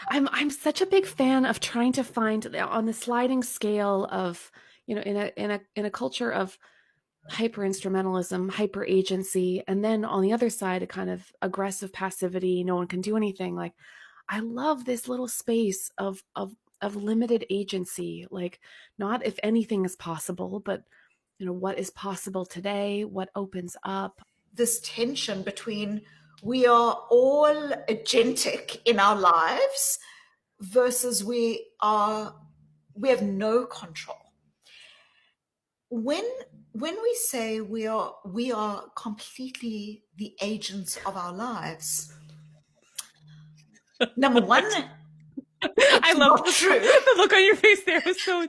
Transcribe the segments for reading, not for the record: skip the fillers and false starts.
I'm such a big fan of trying to find on the sliding scale of, in a culture of hyper instrumentalism, hyper agency, and then on the other side, a kind of aggressive passivity, no one can do anything. Like, I love this little space of limited agency, like not if anything is possible, but what is possible today, what opens up. This tension between we are all agentic in our lives versus we have no control. When we say we are completely the agents of our lives, number one, I it's loved not the, true. the look on your face there. It was so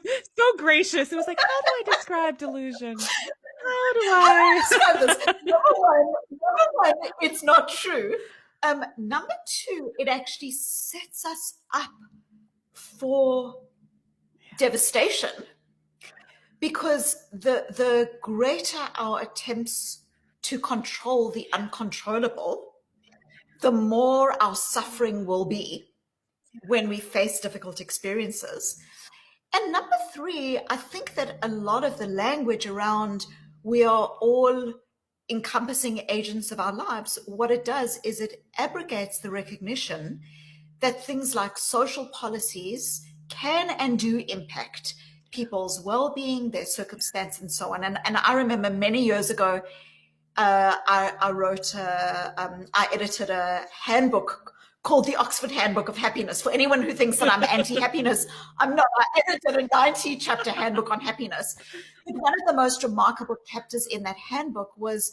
gracious. It was like, how do I describe delusion? How do How do I I? describe this? Number one, it's not true. Number two, it actually sets us up for devastation, because the greater our attempts to control the uncontrollable, the more our suffering will be when we face difficult experiences. And number three, I think that a lot of the language around we are all encompassing agents of our lives, what it does is it abrogates the recognition that things like social policies can and do impact people's well-being, their circumstance, and so on. And I remember many years ago, I edited a handbook called the Oxford Handbook of Happiness. For anyone who thinks that I'm anti-happiness, I'm not. I edited a 90-chapter handbook on happiness. But one of the most remarkable chapters in that handbook was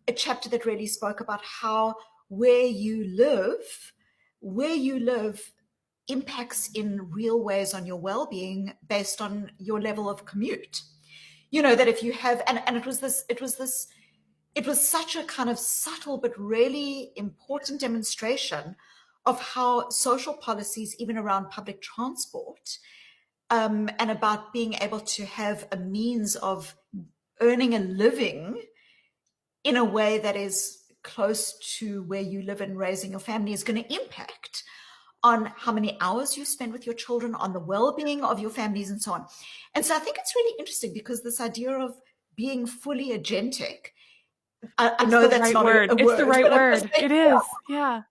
a chapter that really spoke about how where you live impacts in real ways on your well-being based on your level of commute. You know, that if you have, and it was such a kind of subtle but really important demonstration of how social policies, even around public transport, and about being able to have a means of earning a living in a way that is close to where you live and raising your family, is going to impact on how many hours you spend with your children, on the well-being of your families, and so on. And so I think it's really interesting, because this idea of being fully agentic, I It's know the that's right not word. a It's the word, right but I'm just word. saying, It is. Yeah.